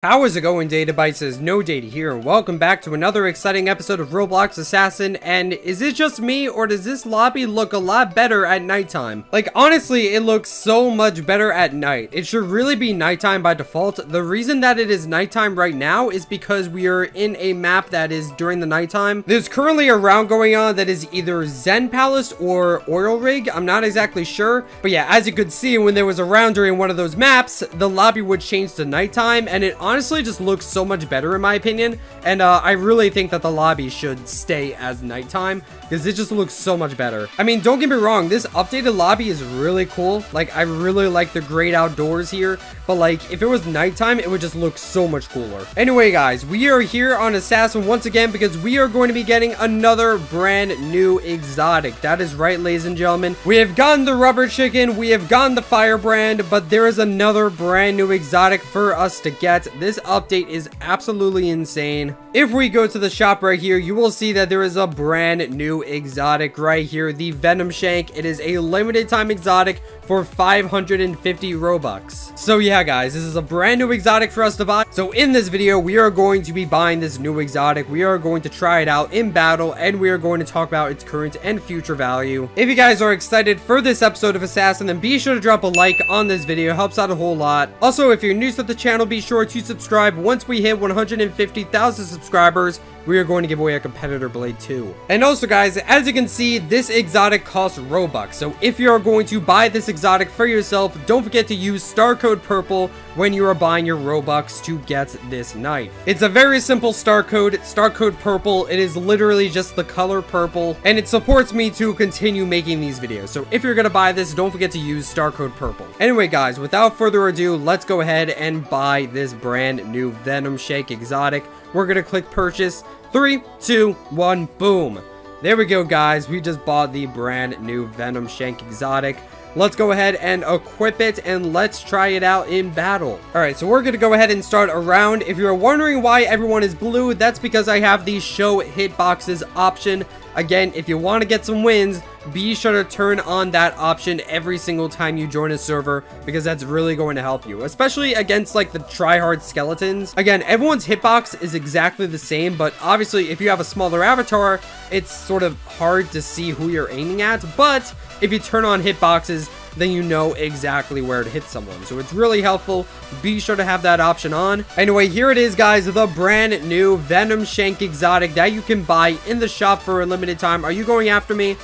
How is it going, Data Bytes? Says No Data here, and welcome back to another exciting episode of Roblox Assassin. And is it just me, or does this lobby look a lot better at nighttime? Like, honestly, it looks so much better at night. It should really be nighttime by default. The reason that it is nighttime right now is because we are in a map that is during the nighttime. There's currently a round going on that is either Zen Palace or Oil Rig. I'm not exactly sure, but yeah, as you could see, when there was a round during one of those maps, the lobby would change to nighttime, and it honestly just looks so much better in my opinion. And I really think that the lobby should stay as nighttime because it just looks so much better. I mean, don't get me wrong, this updated lobby is really cool. Like, I really like the great outdoors here, but like, if it was nighttime, it would just look so much cooler. Anyway, guys, we are here on Assassin once again because we are going to be getting another brand new exotic. That is right, ladies and gentlemen. We have gotten the rubber chicken, we have gotten the firebrand, but there is another brand new exotic for us to get. This update is absolutely insane. If we go to the shop right here, you will see that there is a brand new exotic right here, the Venomshank. It is a limited time exotic for 550 Robux. So yeah, guys, this is a brand new exotic for us to buy. So in this video, we are going to be buying this new exotic. We are going to try it out in battle, and we are going to talk about its current and future value. If you guys are excited for this episode of Assassin, then be sure to drop a like on this video. It helps out a whole lot. Also, if you're new to the channel, be sure to subscribe. Once we hit 150,000 subscribers, we are going to give away a competitor blade too. And also, guys, as you can see, this exotic costs Robux. So if you are going to buy this exotic for yourself, don't forget to use star code purple when you are buying your Robux to get this knife. It's a very simple star code purple. It is literally just the color purple, and it supports me to continue making these videos. So if you're gonna buy this, don't forget to use star code purple. Anyway, guys, without further ado, let's go ahead and buy this brand new Venomshank exotic. We're gonna click purchase. 3, 2, 1, boom. There we go, guys. We just bought the brand new Venomshank exotic. Let's go ahead and equip it, and let's try it out in battle. Alright, so we're going to go ahead and start a round. If you're wondering why everyone is blue, that's because I have the show hitboxes option. Again, if you want to get some wins, be sure to turn on that option every single time you join a server, because that's really going to help you, especially against like the tryhard skeletons. Again, everyone's hitbox is exactly the same, but obviously if you have a smaller avatar, it's sort of hard to see who you're aiming at. But if you turn on hitboxes, then you know exactly where to hit someone. So it's really helpful. Be sure to have that option on. Anyway, here it is, guys, the brand new Venomshank exotic that you can buy in the shop for a limited time. Are you going after me?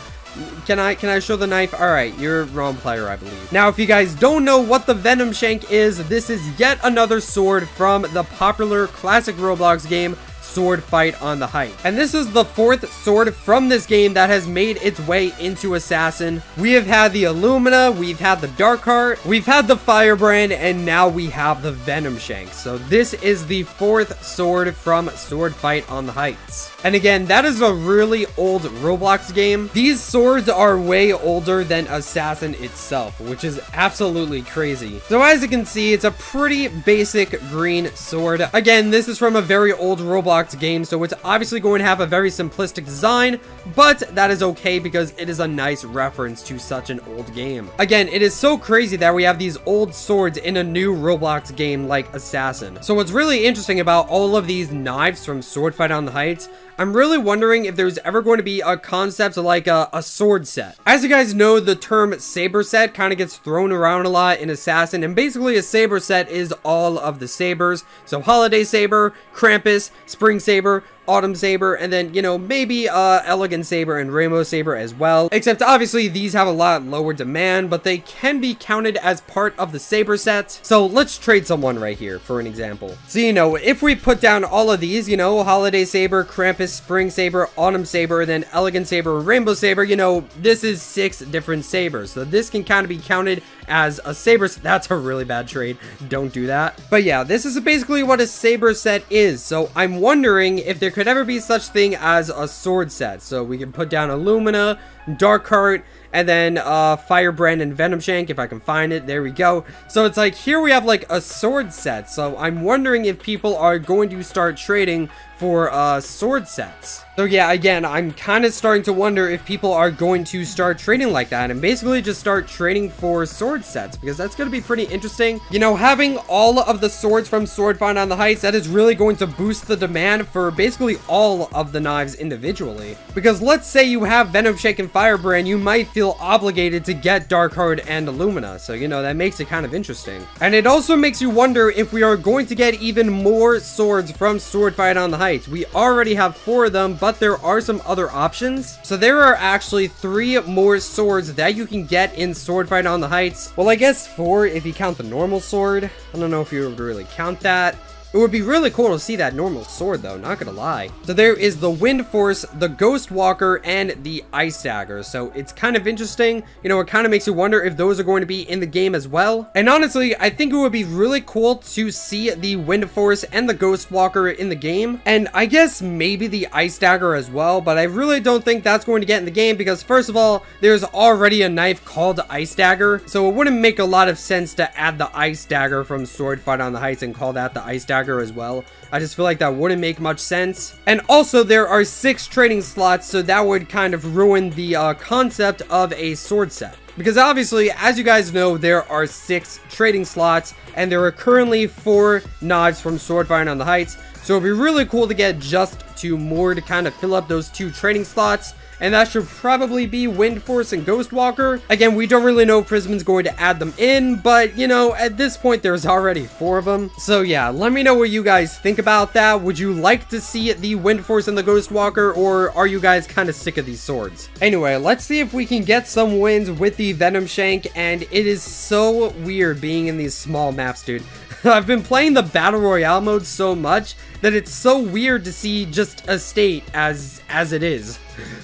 Can I show the knife? All right, you're wrong player, I believe. Now, if you guys don't know what the Venomshank is, this is yet another sword from the popular classic Roblox game, Sword Fight on the Height. And this is the 4th sword from this game that has made its way into Assassin. We have had the Illumina, we've had the Dark Heart, we've had the Firebrand, and now we have the Venomshank. So this is the 4th sword from Sword Fight on the Heights. And again, that is a really old Roblox game. These swords are way older than Assassin itself, which is absolutely crazy. So as you can see, it's a pretty basic green sword. Again, this is from a very old Roblox game, so it's obviously going to have a very simplistic design, but that is okay because it is a nice reference to such an old game. Again, it is so crazy that we have these old swords in a new Roblox game like Assassin. So what's really interesting about all of these knives from Sword Fight on the Heights, I'm really wondering if there's ever going to be a concept like a sword set. As you guys know, the term saber set kind of gets thrown around a lot in Assassin, and basically a saber set is all of the sabers. So Holiday Saber, Krampus, Spring Saber, Autumn Saber, and then, you know, maybe Elegant Saber and Rainbow Saber as well. Except obviously these have a lot lower demand, but they can be counted as part of the saber set. So let's trade someone right here for an example. So, you know, if we put down all of these, you know, Holiday Saber, Krampus, Spring Saber, Autumn Saber, then Elegant Saber, Rainbow Saber, you know, this is 6 different sabers. So this can kind of be counted as a saber. That's a really bad trade. Don't do that. But yeah, this is basically what a saber set is. So I'm wondering if there could ever be such thing as a sword set. So we can put down Illumina, Dark Heart, and then Firebrand and Venomshank, if I can find it. There we go. So it's like, here we have like a sword set. So I'm wondering if people are going to start trading for sword sets. So yeah, again, I'm kind of starting to wonder if people are going to start trading like that and basically just start trading for sword sets, because that's going to be pretty interesting. You know, having all of the swords from Sword Fight on the Heights, that is really going to boost the demand for basically all of the knives individually. Because let's say you have Venomshank and Firebrand, you might feel obligated to get Darkheart and Illumina. So, you know, that makes it kind of interesting. And it also makes you wonder if we are going to get even more swords from Sword Fight on the Heights. We already have 4 of them, but there are some other options. So there are actually 3 more swords that you can get in Sword Fight on the Heights. Well, I guess 4 if you count the normal sword. I don't know if you would really count that. It would be really cool to see that normal sword though, not gonna lie. So there is the Wind Force, the Ghost Walker, and the Ice Dagger. So it's kind of interesting. You know, it kind of makes you wonder if those are going to be in the game as well. And honestly, I think it would be really cool to see the Wind Force and the Ghost Walker in the game. And I guess maybe the Ice Dagger as well, but I really don't think that's going to get in the game because first of all, there's already a knife called Ice Dagger. So it wouldn't make a lot of sense to add the Ice Dagger from Sword Fight on the Heights and call that the Ice Dagger as well. I just feel like that wouldn't make much sense. And also there are 6 trading slots, so that would kind of ruin the concept of a sword set. Because obviously, as you guys know, there are 6 trading slots, and there are currently 4 knives from Sword Fight on the Heights. So it'd be really cool to get just 2 more to kind of fill up those 2 trading slots. And that should probably be Wind Force and Ghost Walker. Again, we don't really know if Prisman's going to add them in, but you know, at this point, there's already 4 of them. So yeah, let me know what you guys think about that. Would you like to see the Wind Force and the Ghost Walker, or are you guys kind of sick of these swords? Anyway, let's see if we can get some wins with the Venomshank, and it is so weird being in these small maps, dude. I've been playing the Battle Royale mode so much that it's so weird to see just a state as it is.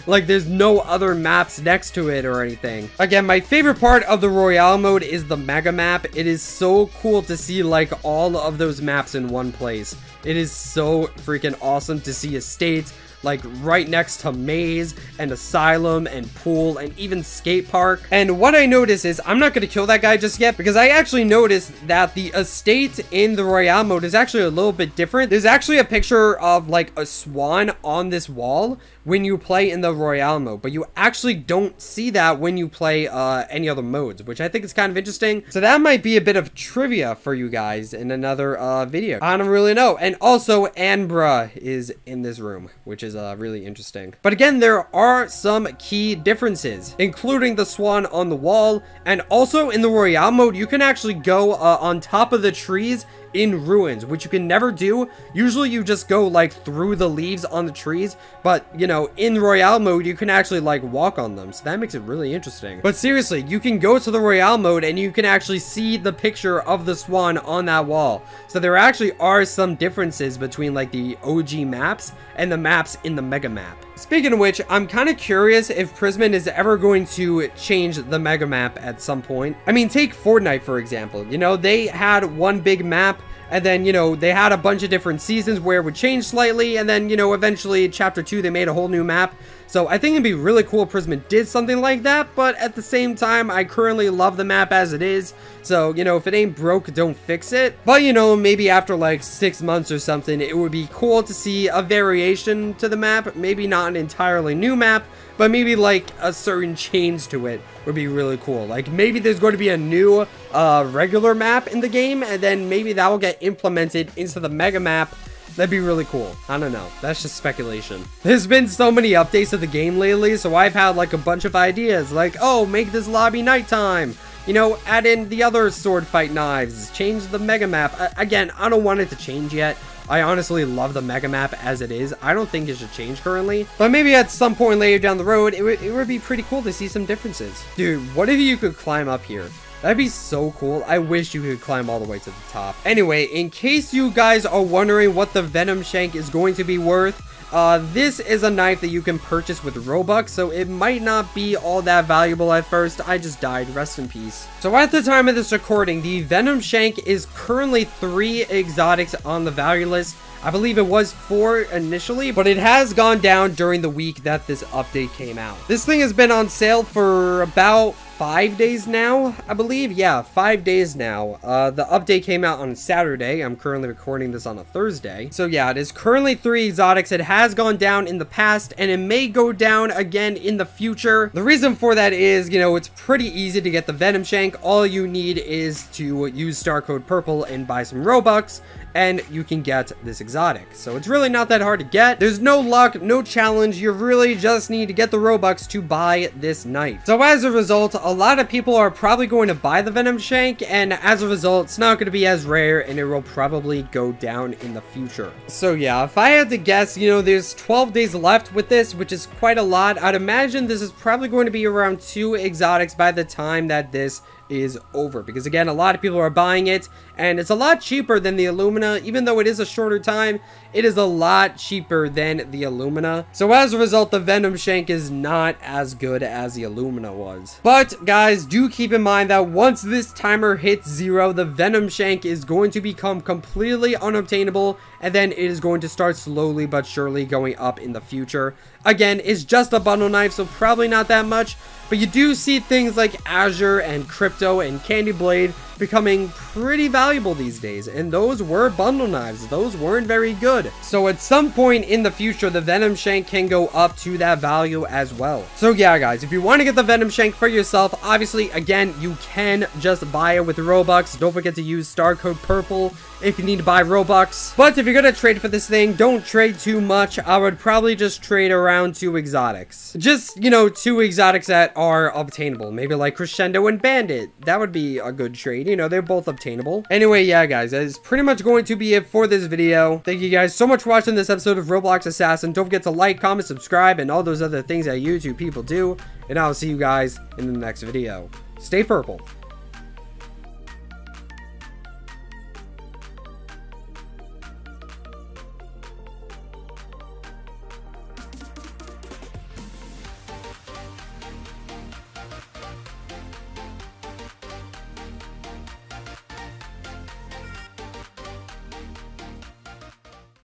Like, there's no other maps next to it or anything. Again, my favorite part of the Royale mode is the Mega Map. It is so cool to see, like, all of those maps in one place. It is so freaking awesome to see estates, like right next to Maze and Asylum and Pool and even Skate Park. And what I noticed is, I'm not going to kill that guy just yet because I actually noticed that the estate in the Royale mode is actually a little bit different. There's actually a picture of like a swan on this wall when you play in the Royale mode, but you actually don't see that when you play any other modes, which I think is kind of interesting. So that might be a bit of trivia for you guys in another video. I don't really know. And also, Anbra is in this room, which is really interesting. But again, there are some key differences, including the swan on the wall, and also in the Royale mode, you can actually go on top of the trees in ruins, which you can never do. Usually you just go like through the leaves on the trees, but you know, in Royale mode you can actually like walk on them, so that makes it really interesting. But seriously, you can go to the Royale mode and you can actually see the picture of the swan on that wall. So there actually are some differences between like the OG maps and the maps in the Mega Map. Speaking of which, I'm kind of curious if Prisman is ever going to change the Mega Map at some point. I mean, take Fortnite for example. You know, they had one big map, and then, you know, they had a bunch of different seasons where it would change slightly, and then, you know, eventually chapter 2 they made a whole new map. So I think it'd be really cool if Prisman did something like that, but at the same time, I currently love the map as it is. So, you know, if it ain't broke, don't fix it. But, you know, maybe after like 6 months or something, it would be cool to see a variation to the map. Maybe not an entirely new map, but maybe like a certain change to it would be really cool. Like maybe there's going to be a new regular map in the game, and then maybe that will get implemented into the Mega Map. That'd be really cool. I don't know. That's just speculation. There's been so many updates to the game lately, so I've had like a bunch of ideas. Like, oh, make this lobby nighttime. You know, add in the other sword fight knives. Change the Mega Map. Again, I don't want it to change yet. I honestly love the Mega Map as it is. I don't think it should change currently. But maybe at some point later down the road, it would be pretty cool to see some differences. Dude, what if you could climb up here? That'd be so cool. I wish you could climb all the way to the top. Anyway, in case you guys are wondering what the Venomshank is going to be worth, this is a knife that you can purchase with Robux, so it might not be all that valuable at first. I just died. Rest in peace. So at the time of this recording, the Venomshank is currently 3 exotics on the value list. I believe it was 4 initially, but it has gone down during the week that this update came out. This thing has been on sale for about 5 days now, I believe. Yeah, 5 days now. The update came out on Saturday. I'm currently recording this on a Thursday. So yeah, it is currently 3 exotics. It has gone down in the past, and it may go down again in the future. The reason for that is, you know, it's pretty easy to get the Venomshank. All you need is to use star code purple and buy some Robux, and you can get this exotic. So it's really not that hard to get. There's no luck, no challenge. You really just need to get the Robux to buy this knife. So as a result, a lot of people are probably going to buy the Venomshank, and as a result, it's not going to be as rare, and it will probably go down in the future. So yeah, if I had to guess, you know, there's 12 days left with this, which is quite a lot. I'd imagine this is probably going to be around 2 exotics by the time that this is over, because again, a lot of people are buying it, and it's a lot cheaper than the Illumina. Even though it is a shorter time, it is a lot cheaper than the Illumina. So as a result, the Venomshank is not as good as the Illumina was. But guys, do keep in mind that once this timer hits 0, the Venomshank is going to become completely unobtainable, and then it is going to start slowly but surely going up in the future. Again, it's just a bundle knife, so probably not that much, but you do see things like Azure and Crypto and Candy Blade becoming pretty valuable these days, and those were bundle knives. Those weren't very good. So at some point in the future, the Venomshank can go up to that value as well. So yeah, guys, if you want to get the Venomshank for yourself, obviously, again, you can just buy it with Robux. Don't forget to use star code purple if you need to buy Robux. But if you're gonna trade for this thing, don't trade too much. I would probably just trade around 2 exotics. Just, you know, 2 exotics that are obtainable. Maybe like Crescendo and Bandit. That would be a good trade. You know, they're both obtainable. Anyway, yeah, guys, that is pretty much going to be it for this video. Thank you guys so much for watching this episode of Roblox Assassin. Don't forget to like, comment, subscribe, and all those other things that YouTube people do. And I'll see you guys in the next video. Stay purple.